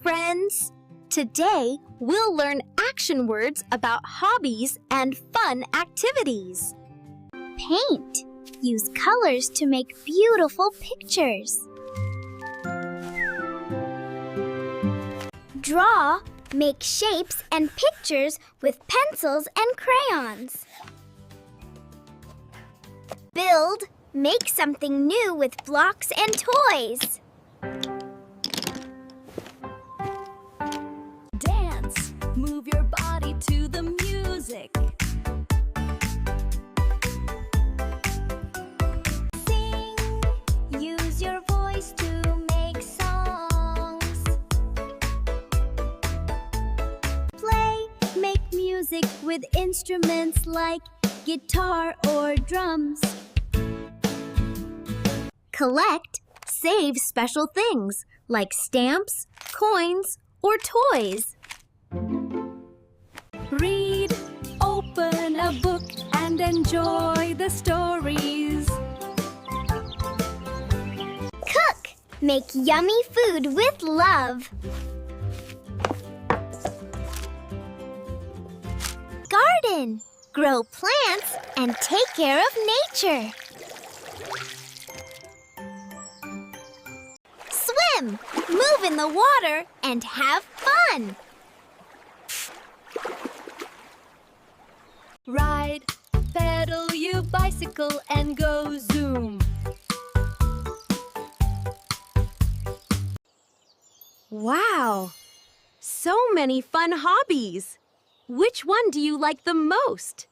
friends! Today, we'll learn action words about hobbies and fun activities. Paint. Use colors to make beautiful pictures. Draw. Make shapes and pictures with pencils and crayons. Build. Make something new with blocks and toys. Dance. Move your body to the music. Sing. Use your voice to make songs. Play. Make music with instruments like guitar or drums. Collect, save special things like stamps, coins, or toys. Read. Open a book and enjoy the stories. Cook. Make yummy food with love. Garden. Grow plants and take care of nature. Swim. Move in the water and have fun. Ride. Pedal your bicycle and go zoom. Wow! So many fun hobbies! Which one do you like the most?